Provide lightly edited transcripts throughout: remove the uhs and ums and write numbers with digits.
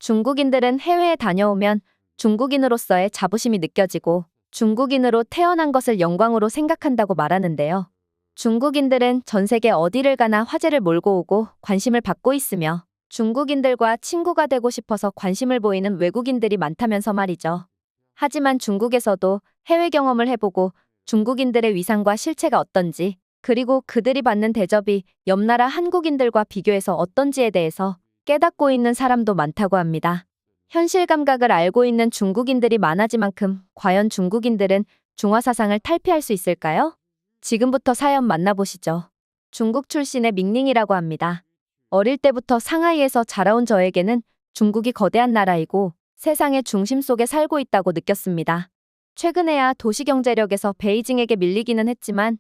중국인들은 해외에 다녀오면 중국인으로서의 자부심이 느껴지고 중국인으로 태어난 것을 영광으로 생각한다고 말하는데요. 중국인들은 전 세계 어디를 가나 화제를 몰고 오고 관심을 받고 있으며 중국인들과 친구가 되고 싶어서 관심을 보이는 외국인들이 많다면서 말이죠. 하지만 중국에서도 해외 경험을 해보고 중국인들의 위상과 실체가 어떤지, 그리고 그들이 받는 대접이 옆 나라 한국인들과 비교해서 어떤지에 대해서 깨닫고 있는 사람도 많다고 합니다. 현실 감각을 알고 있는 중국인들이 많아지만큼 과연 중국인들은 중화 사상을 탈피할 수 있을까요? 지금부터 사연 만나보시죠. 중국 출신의 밍링이라고 합니다. 어릴 때부터 상하이에서 자라온 저에게는 중국이 거대한 나라이고 세상의 중심 속에 살고 있다고 느꼈습니다. 최근에야 도시 경제력에서 베이징에게 밀리기는 했지만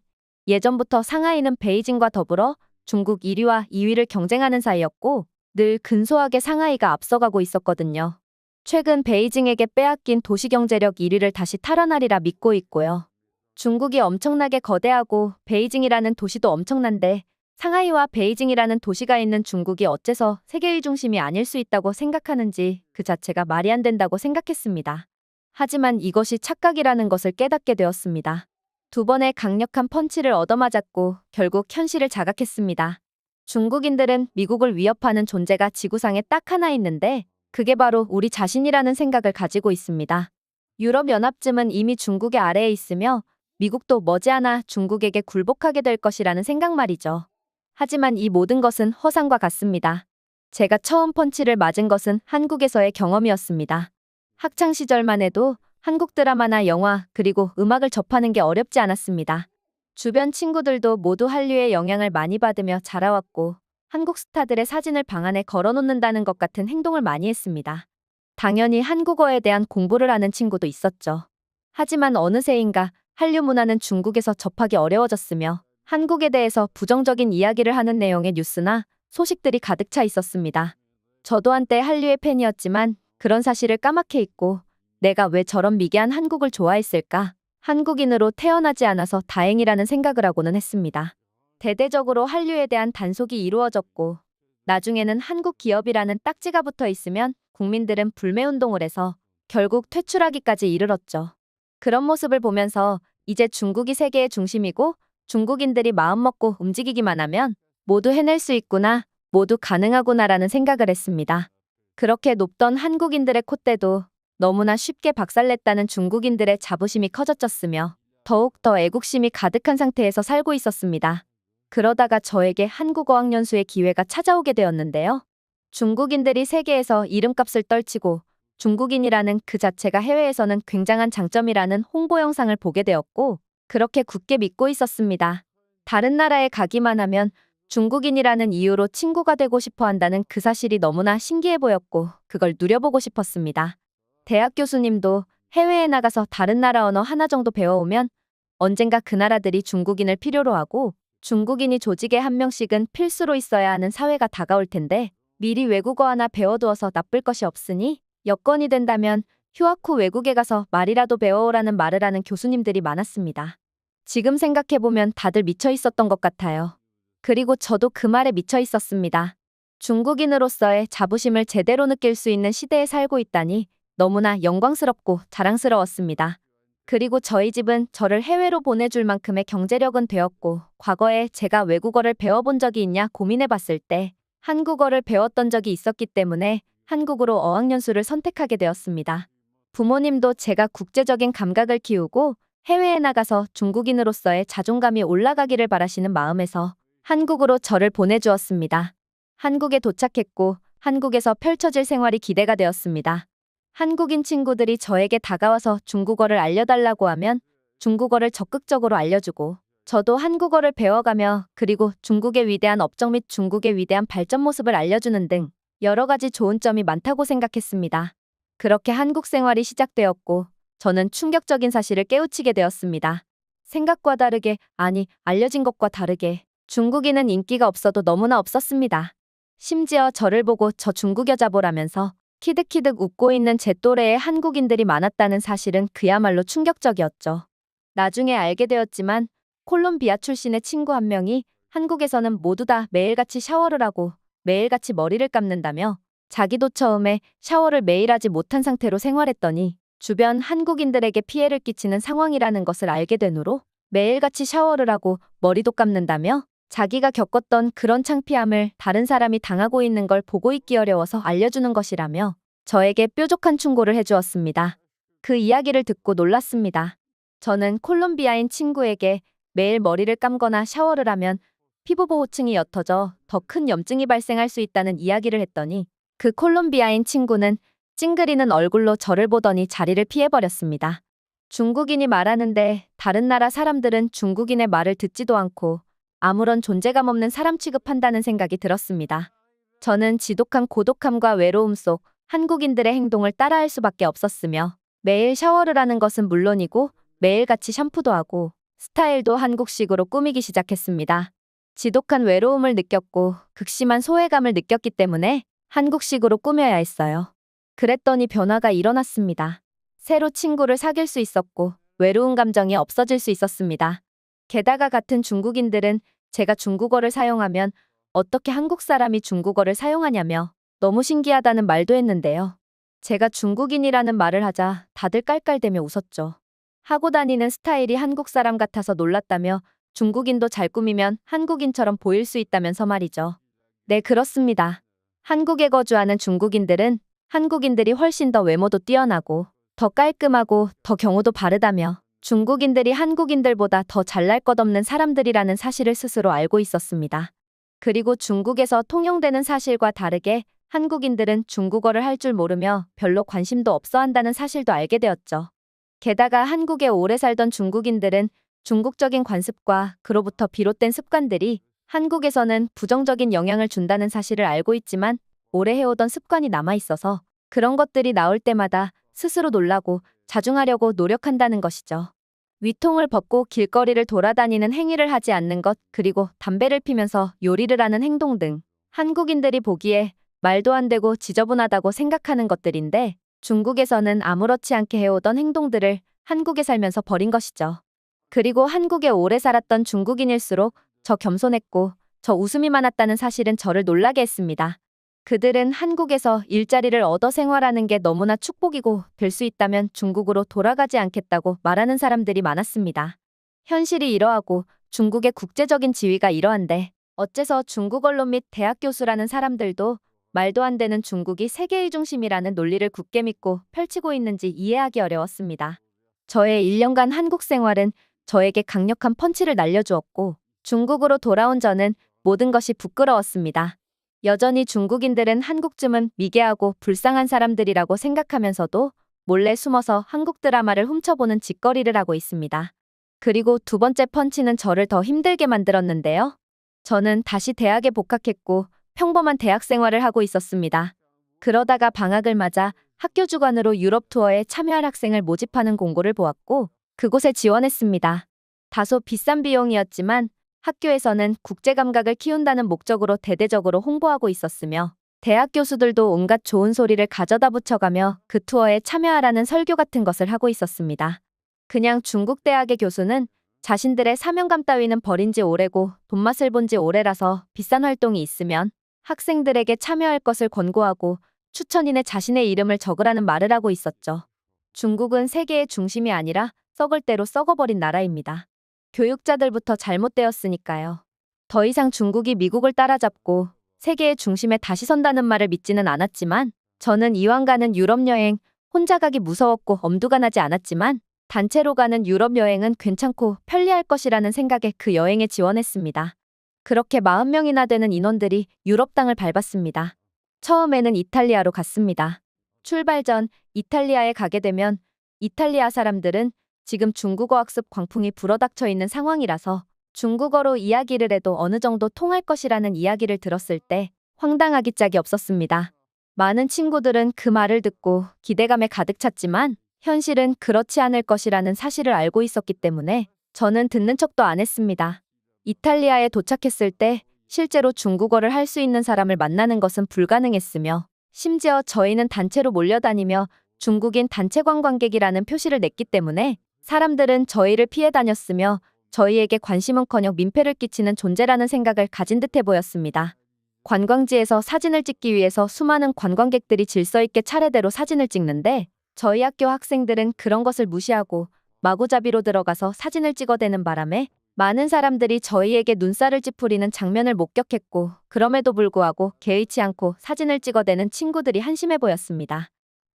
예전부터 상하이는 베이징과 더불어 중국 1위와 2위를 경쟁하는 사이였고 늘 근소하게 상하이가 앞서가고 있었거든요. 최근 베이징에게 빼앗긴 도시 경제력 1위를 다시 탈환하리라 믿고 있고요. 중국이 엄청나게 거대하고 베이징이라는 도시도 엄청난데 상하이와 베이징이라는 도시가 있는 중국이 어째서 세계의 중심이 아닐 수 있다고 생각하는지 그 자체가 말이 안 된다고 생각했습니다. 하지만 이것이 착각이라는 것을 깨닫게 되었습니다. 두 번의 강력한 펀치를 얻어맞았고 결국 현실을 자각했습니다. 중국인들은 미국을 위협하는 존재가 지구상에 딱 하나 있는데 그게 바로 우리 자신이라는 생각을 가지고 있습니다. 유럽연합쯤은 이미 중국의 아래에 있으며 미국도 머지않아 중국에게 굴복하게 될 것이라는 생각 말이죠. 하지만 이 모든 것은 허상과 같습니다. 제가 처음 펀치를 맞은 것은 한국에서의 경험이었습니다. 학창시절만 해도 한국 드라마나 영화 그리고 음악을 접하는 게 어렵지 않았습니다. 주변 친구들도 모두 한류의 영향을 많이 받으며 자라왔고 한국 스타들의 사진을 방 안에 걸어놓는다는 것 같은 행동을 많이 했습니다. 당연히 한국어에 대한 공부를 하는 친구도 있었죠. 하지만 어느새인가 한류 문화는 중국에서 접하기 어려워졌으며 한국에 대해서 부정적인 이야기를 하는 내용의 뉴스나 소식들이 가득 차 있었습니다. 저도 한때 한류의 팬이었지만 그런 사실을 까맣게 잊고 내가 왜 저런 미개한 한국을 좋아했을까? 한국인으로 태어나지 않아서 다행이라는 생각을 하고는 했습니다. 대대적으로 한류에 대한 단속이 이루어졌고 나중에는 한국 기업이라는 딱지가 붙어 있으면 국민들은 불매운동을 해서 결국 퇴출하기까지 이르렀죠. 그런 모습을 보면서 이제 중국이 세계의 중심이고 중국인들이 마음먹고 움직이기만 하면 모두 해낼 수 있구나, 모두 가능하구나라는 생각을 했습니다. 그렇게 높던 한국인들의 콧대도 너무나 쉽게 박살냈다는 중국인들의 자부심이 커졌었으며 더욱 더 애국심이 가득한 상태에서 살고 있었습니다. 그러다가 저에게 한국 어학연수의 기회가 찾아오게 되었는데요. 중국인들이 세계에서 이름값을 떨치고 중국인이라는 그 자체가 해외에서는 굉장한 장점이라는 홍보 영상을 보게 되었고 그렇게 굳게 믿고 있었습니다. 다른 나라에 가기만 하면 중국인이라는 이유로 친구가 되고 싶어 한다는 그 사실이 너무나 신기해 보였고 그걸 누려보고 싶었습니다. 대학 교수님도 해외에 나가서 다른 나라 언어 하나 정도 배워오면 언젠가 그 나라들이 중국인을 필요로 하고 중국인이 조직에 한 명씩은 필수로 있어야 하는 사회가 다가올 텐데 미리 외국어 하나 배워두어서 나쁠 것이 없으니 여건이 된다면 휴학 후 외국에 가서 말이라도 배워오라는 말을 하는 교수님들이 많았습니다. 지금 생각해보면 다들 미쳐 있었던 것 같아요. 그리고 저도 그 말에 미쳐 있었습니다. 중국인으로서의 자부심을 제대로 느낄 수 있는 시대에 살고 있다니 너무나 영광스럽고 자랑스러웠습니다. 그리고 저희 집은 저를 해외로 보내줄 만큼의 경제력은 되었고 과거에 제가 외국어를 배워본 적이 있냐 고민해봤을 때 한국어를 배웠던 적이 있었기 때문에 한국으로 어학연수를 선택하게 되었습니다. 부모님도 제가 국제적인 감각을 키우고 해외에 나가서 중국인으로서의 자존감이 올라가기를 바라시는 마음에서 한국으로 저를 보내주었습니다. 한국에 도착했고 한국에서 펼쳐질 생활이 기대가 되었습니다. 한국인 친구들이 저에게 다가와서 중국어를 알려달라고 하면 중국어를 적극적으로 알려주고 저도 한국어를 배워가며 그리고 중국의 위대한 업적 및 중국의 위대한 발전 모습을 알려주는 등 여러 가지 좋은 점이 많다고 생각했습니다. 그렇게 한국 생활이 시작되었고 저는 충격적인 사실을 깨우치게 되었습니다. 생각과 다르게, 아니 알려진 것과 다르게 중국인은 인기가 없어도 너무나 없었습니다. 심지어 저를 보고 저 중국 여자 보라면서 키득키득 웃고 있는 제 또래의 한국인들이 많았다는 사실은 그야말로 충격적이었죠. 나중에 알게 되었지만 콜롬비아 출신의 친구 한 명이 한국에서는 모두 다 매일같이 샤워를 하고 매일같이 머리를 감는다며 자기도 처음에 샤워를 매일 하지 못한 상태로 생활했더니 주변 한국인들에게 피해를 끼치는 상황이라는 것을 알게 된 후로 매일같이 샤워를 하고 머리도 감는다며 자기가 겪었던 그런 창피함을 다른 사람이 당하고 있는 걸 보고 있기 어려워서 알려주는 것이라며 저에게 뾰족한 충고를 해주었습니다. 그 이야기를 듣고 놀랐습니다. 저는 콜롬비아인 친구에게 매일 머리를 감거나 샤워를 하면 피부 보호층이 옅어져 더 큰 염증이 발생할 수 있다는 이야기를 했더니 그 콜롬비아인 친구는 찡그리는 얼굴로 저를 보더니 자리를 피해버렸습니다. 중국인이 말하는데 다른 나라 사람들은 중국인의 말을 듣지도 않고 아무런 존재감 없는 사람 취급한다는 생각이 들었습니다. 저는 지독한 고독함과 외로움 속 한국인들의 행동을 따라할 수밖에 없었으며 매일 샤워를 하는 것은 물론이고 매일같이 샴푸도 하고 스타일도 한국식으로 꾸미기 시작했습니다. 지독한 외로움을 느꼈고 극심한 소외감을 느꼈기 때문에 한국식으로 꾸며야 했어요. 그랬더니 변화가 일어났습니다. 새로 친구를 사귈 수 있었고 외로운 감정이 없어질 수 있었습니다. 게다가 같은 중국인들은 제가 중국어를 사용하면 어떻게 한국 사람이 중국어를 사용하냐며 너무 신기하다는 말도 했는데요. 제가 중국인이라는 말을 하자 다들 깔깔대며 웃었죠. 하고 다니는 스타일이 한국 사람 같아서 놀랐다며 중국인도 잘 꾸미면 한국인처럼 보일 수 있다면서 말이죠. 네, 그렇습니다. 한국에 거주하는 중국인들은 한국인들이 훨씬 더 외모도 뛰어나고 더 깔끔하고 더 경우도 바르다며 중국인들이 한국인들보다 더 잘날 것 없는 사람들이라는 사실을 스스로 알고 있었습니다. 그리고 중국에서 통용되는 사실과 다르게 한국인들은 중국어를 할 줄 모르며 별로 관심도 없어 한다는 사실도 알게 되었죠. 게다가 한국에 오래 살던 중국인들은 중국적인 관습과 그로부터 비롯된 습관들이 한국에서는 부정적인 영향을 준다는 사실을 알고 있지만 오래 해오던 습관이 남아있어서 그런 것들이 나올 때마다 스스로 놀라고 자중하려고 노력한다는 것이죠. 위통을 벗고 길거리를 돌아다니는 행위를 하지 않는 것, 그리고 담배를 피면서 요리를 하는 행동 등 한국인들이 보기에 말도 안 되고 지저분하다고 생각하는 것들인데 중국에서는 아무렇지 않게 해오던 행동들을 한국에 살면서 버린 것이죠. 그리고 한국에 오래 살았던 중국인일수록 저 겸손했고 저 웃음이 많았다는 사실은 저를 놀라게 했습니다. 그들은 한국에서 일자리를 얻어 생활하는 게 너무나 축복이고 될 수 있다면 중국으로 돌아가지 않겠다고 말하는 사람들이 많았습니다. 현실이 이러하고 중국의 국제적인 지위가 이러한데 어째서 중국 언론 및 대학 교수라는 사람들도 말도 안 되는 중국이 세계의 중심이라는 논리를 굳게 믿고 펼치고 있는지 이해하기 어려웠습니다. 저의 1년간 한국 생활은 저에게 강력한 펀치를 날려주었고 중국으로 돌아온 저는 모든 것이 부끄러웠습니다. 여전히 중국인들은 한국쯤은 미개하고 불쌍한 사람들이라고 생각하면서도 몰래 숨어서 한국 드라마를 훔쳐보는 짓거리를 하고 있습니다. 그리고 두 번째 펀치는 저를 더 힘들게 만들었는데요. 저는 다시 대학에 복학했고 평범한 대학 생활을 하고 있었습니다. 그러다가 방학을 맞아 학교 주관으로 유럽 투어에 참여할 학생을 모집하는 공고를 보았고 그곳에 지원했습니다. 다소 비싼 비용이었지만 학교에서는 국제 감각을 키운다는 목적으로 대대적으로 홍보하고 있었으며 대학 교수들도 온갖 좋은 소리를 가져다 붙여가며 그 투어에 참여하라는 설교 같은 것을 하고 있었습니다. 그냥 중국 대학의 교수는 자신들의 사명감 따위는 버린 지 오래고 돈맛을 본 지 오래라서 비싼 활동이 있으면 학생들에게 참여할 것을 권고하고 추천인에 자신의 이름을 적으라는 말을 하고 있었죠. 중국은 세계의 중심이 아니라 썩을 대로 썩어버린 나라입니다. 교육자들부터 잘못되었으니까요. 더 이상 중국이 미국을 따라잡고 세계의 중심에 다시 선다는 말을 믿지는 않았지만 저는 이왕 가는 유럽 여행 혼자 가기 무서웠고 엄두가 나지 않았지만 단체로 가는 유럽 여행은 괜찮고 편리할 것이라는 생각에 그 여행에 지원했습니다. 그렇게 40명이나 되는 인원들이 유럽 땅을 밟았습니다. 처음에는 이탈리아로 갔습니다. 출발 전 이탈리아에 가게 되면 이탈리아 사람들은 지금 중국어 학습 광풍이 불어닥쳐 있는 상황이라서 중국어로 이야기를 해도 어느 정도 통할 것이라는 이야기를 들었을 때 황당하기 짝이 없었습니다. 많은 친구들은 그 말을 듣고 기대감에 가득 찼지만 현실은 그렇지 않을 것이라는 사실을 알고 있었기 때문에 저는 듣는 척도 안 했습니다. 이탈리아에 도착했을 때 실제로 중국어를 할 수 있는 사람을 만나는 것은 불가능했으며 심지어 저희는 단체로 몰려다니며 중국인 단체 관광객이라는 표시를 냈기 때문에 사람들은 저희를 피해 다녔으며 저희에게 관심은커녕 민폐를 끼치는 존재라는 생각을 가진 듯해 보였습니다. 관광지에서 사진을 찍기 위해서 수많은 관광객들이 질서 있게 차례대로 사진을 찍는데 저희 학교 학생들은 그런 것을 무시하고 마구잡이로 들어가서 사진을 찍어대는 바람에 많은 사람들이 저희에게 눈살을 찌푸리는 장면을 목격했고 그럼에도 불구하고 개의치 않고 사진을 찍어대는 친구들이 한심해 보였습니다.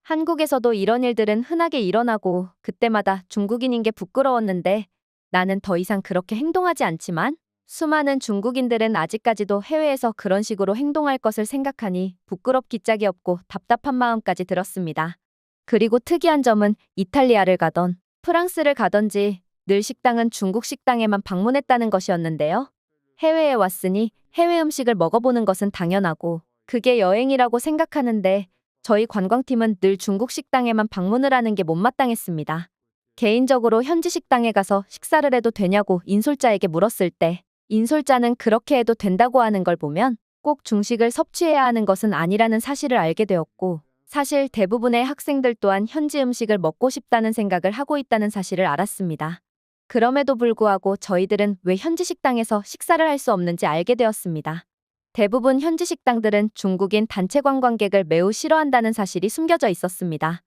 한국에서도 이런 일들은 흔하게 일어나고 그때마다 중국인인 게 부끄러웠는데 나는 더 이상 그렇게 행동하지 않지만 수많은 중국인들은 아직까지도 해외에서 그런 식으로 행동할 것을 생각하니 부끄럽기 짝이 없고 답답한 마음까지 들었습니다. 그리고 특이한 점은 이탈리아를 가던 프랑스를 가던지 늘 식당은 중국 식당에만 방문했다는 것이었는데요. 해외에 왔으니 해외 음식을 먹어보는 것은 당연하고 그게 여행이라고 생각하는데 저희 관광팀은 늘 중국 식당에만 방문을 하는 게 못마땅했습니다. 개인적으로 현지 식당에 가서 식사를 해도 되냐고 인솔자에게 물었을 때 인솔자는 그렇게 해도 된다고 하는 걸 보면 꼭 중식을 섭취해야 하는 것은 아니라는 사실을 알게 되었고 사실 대부분의 학생들 또한 현지 음식을 먹고 싶다는 생각을 하고 있다는 사실을 알았습니다. 그럼에도 불구하고 저희들은 왜 현지 식당에서 식사를 할 수 없는지 알게 되었습니다. 대부분 현지 식당들은 중국인 단체 관광객을 매우 싫어한다는 사실이 숨겨져 있었습니다.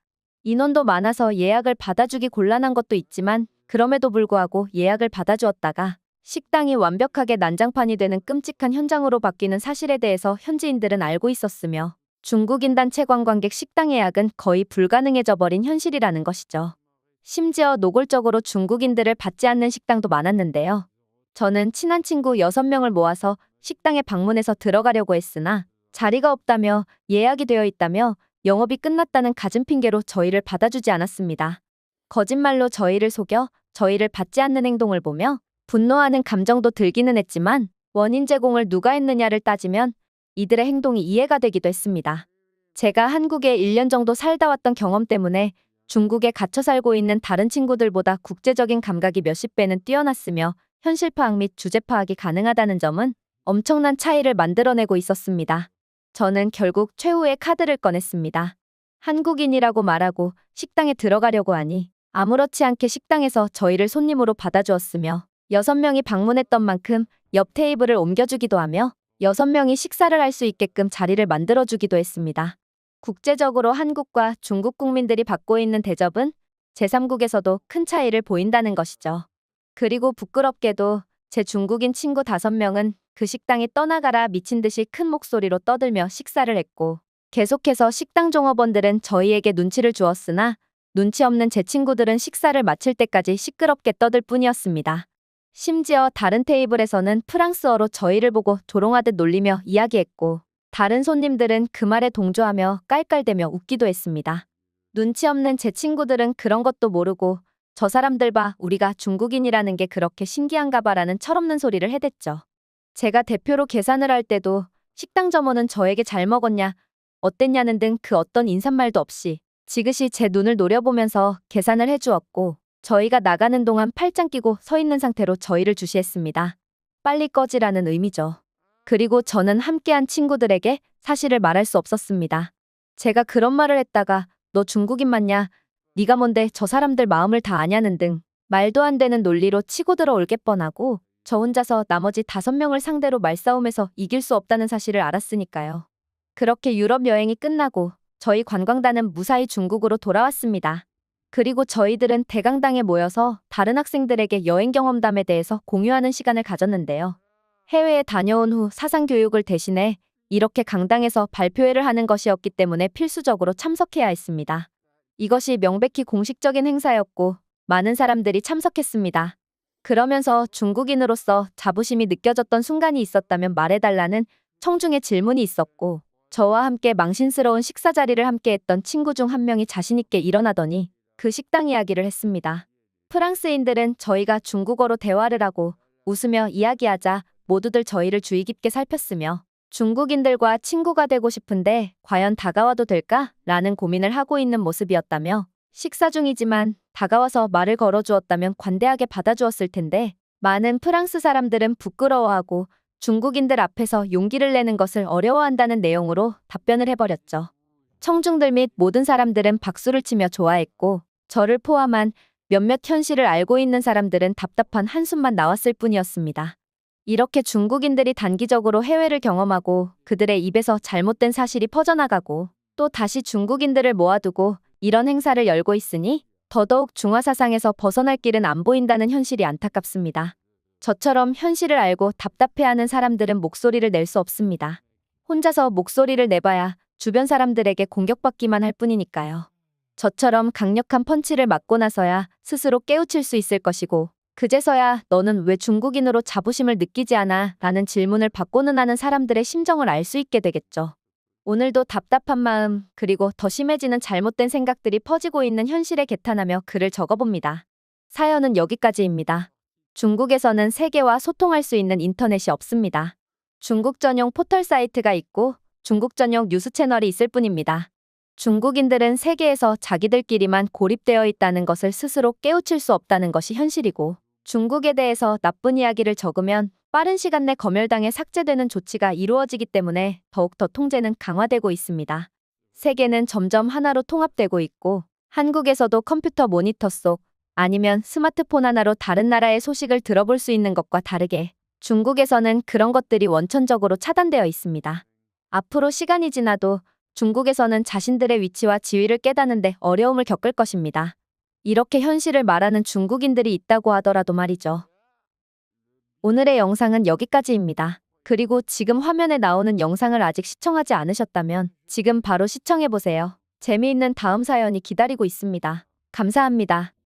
인원도 많아서 예약을 받아주기 곤란한 것도 있지만 그럼에도 불구하고 예약을 받아주었다가 식당이 완벽하게 난장판이 되는 끔찍한 현장으로 바뀌는 사실에 대해서 현지인들은 알고 있었으며 중국인 단체 관광객 식당 예약은 거의 불가능해져 버린 현실이라는 것이죠. 심지어 노골적으로 중국인들을 받지 않는 식당도 많았는데요. 저는 친한 친구 6명을 모아서 식당에 방문해서 들어가려고 했으나 자리가 없다며 예약이 되어 있다며 영업이 끝났다는 갖은 핑계로 저희를 받아주지 않았습니다. 거짓말로 저희를 속여 저희를 받지 않는 행동을 보며 분노하는 감정도 들기는 했지만 원인 제공을 누가 했느냐를 따지면 이들의 행동이 이해가 되기도 했습니다. 제가 한국에 1년 정도 살다 왔던 경험 때문에 중국에 갇혀 살고 있는 다른 친구들보다 국제적인 감각이 몇십 배는 뛰어났으며 현실 파악 및 주제 파악이 가능하다는 점은 엄청난 차이를 만들어내고 있었습니다. 저는 결국 최후의 카드를 꺼냈습니다. 한국인이라고 말하고 식당에 들어가려고 하니 아무렇지 않게 식당에서 저희를 손님으로 받아주었으며 6명이 방문했던 만큼 옆 테이블을 옮겨주기도 하며 6명이 식사를 할 수 있게끔 자리를 만들어주기도 했습니다. 국제적으로 한국과 중국 국민들이 받고 있는 대접은 제3국에서도 큰 차이를 보인다는 것이죠. 그리고 부끄럽게도 제 중국인 친구 5명은 그 식당에 떠나가라 미친 듯이 큰 목소리로 떠들며 식사를 했고 계속해서 식당 종업원들은 저희에게 눈치를 주었으나 눈치 없는 제 친구들은 식사를 마칠 때까지 시끄럽게 떠들 뿐이었습니다. 심지어 다른 테이블에서는 프랑스어로 저희를 보고 조롱하듯 놀리며 이야기했고 다른 손님들은 그 말에 동조하며 깔깔대며 웃기도 했습니다. 눈치 없는 제 친구들은 그런 것도 모르고 저 사람들 봐 우리가 중국인이라는 게 그렇게 신기한가 봐라는 철없는 소리를 해댔죠. 제가 대표로 계산을 할 때도 식당 점원은 저에게 잘 먹었냐, 어땠냐는 등 그 어떤 인사말도 없이 지그시 제 눈을 노려보면서 계산을 해주었고 저희가 나가는 동안 팔짱 끼고 서 있는 상태로 저희를 주시했습니다. 빨리 꺼지라는 의미죠. 그리고 저는 함께한 친구들에게 사실을 말할 수 없었습니다. 제가 그런 말을 했다가 너 중국인 맞냐? 네가 뭔데 저 사람들 마음을 다 아냐는 등 말도 안 되는 논리로 치고 들어올게 뻔하고 저 혼자서 나머지 5명을 상대로 말싸움에서 이길 수 없다는 사실을 알았으니까요. 그렇게 유럽 여행이 끝나고 저희 관광단은 무사히 중국으로 돌아왔습니다. 그리고 저희들은 대강당에 모여서 다른 학생들에게 여행 경험담에 대해서 공유하는 시간을 가졌는데요. 해외에 다녀온 후 사상교육을 대신해 이렇게 강당에서 발표회를 하는 것이었기 때문에 필수적으로 참석해야 했습니다. 이것이 명백히 공식적인 행사였고 많은 사람들이 참석했습니다. 그러면서 중국인으로서 자부심이 느껴졌던 순간이 있었다면 말해달라는 청중의 질문이 있었고 저와 함께 망신스러운 식사 자리를 함께했던 친구 중 한 명이 자신있게 일어나더니 그 식당 이야기를 했습니다. 프랑스인들은 저희가 중국어로 대화를 하고 웃으며 이야기하자 모두들 저희를 주의 깊게 살폈으며 중국인들과 친구가 되고 싶은데 과연 다가와도 될까? 라는 고민을 하고 있는 모습이었다며 식사 중이지만 다가와서 말을 걸어주었다면 관대하게 받아주었을 텐데 많은 프랑스 사람들은 부끄러워하고 중국인들 앞에서 용기를 내는 것을 어려워한다는 내용으로 답변을 해버렸죠. 청중들 및 모든 사람들은 박수를 치며 좋아했고 저를 포함한 몇몇 현실을 알고 있는 사람들은 답답한 한숨만 나왔을 뿐이었습니다. 이렇게 중국인들이 단기적으로 해외를 경험하고 그들의 입에서 잘못된 사실이 퍼져나가고 또 다시 중국인들을 모아두고 이런 행사를 열고 있으니 더더욱 중화 사상에서 벗어날 길은 안 보인다는 현실이 안타깝습니다. 저처럼 현실을 알고 답답해하는 사람들은 목소리를 낼 수 없습니다. 혼자서 목소리를 내봐야 주변 사람들에게 공격받기만 할 뿐이니까요. 저처럼 강력한 펀치를 맞고 나서야 스스로 깨우칠 수 있을 것이고 그제서야 너는 왜 중국인으로 자부심을 느끼지 않아? 라는 질문을 받고는 하는 사람들의 심정을 알 수 있게 되겠죠. 오늘도 답답한 마음 그리고 더 심해지는 잘못된 생각들이 퍼지고 있는 현실에 개탄하며 글을 적어봅니다. 사연은 여기까지입니다. 중국에서는 세계와 소통할 수 있는 인터넷이 없습니다. 중국 전용 포털 사이트가 있고 중국 전용 뉴스 채널이 있을 뿐입니다. 중국인들은 세계에서 자기들끼리만 고립되어 있다는 것을 스스로 깨우칠 수 없다는 것이 현실이고 중국에 대해서 나쁜 이야기를 적으면 빠른 시간 내 검열당해 삭제되는 조치가 이루어지기 때문에 더욱더 통제는 강화되고 있습니다. 세계는 점점 하나로 통합되고 있고 한국에서도 컴퓨터 모니터 속 아니면 스마트폰 하나로 다른 나라의 소식을 들어볼 수 있는 것과 다르게 중국에서는 그런 것들이 원천적으로 차단되어 있습니다. 앞으로 시간이 지나도 중국에서는 자신들의 위치와 지위를 깨닫는데 어려움을 겪을 것입니다. 이렇게 현실을 말하는 중국인들이 있다고 하더라도 말이죠. 오늘의 영상은 여기까지입니다. 그리고 지금 화면에 나오는 영상을 아직 시청하지 않으셨다면 지금 바로 시청해보세요. 재미있는 다음 사연이 기다리고 있습니다. 감사합니다.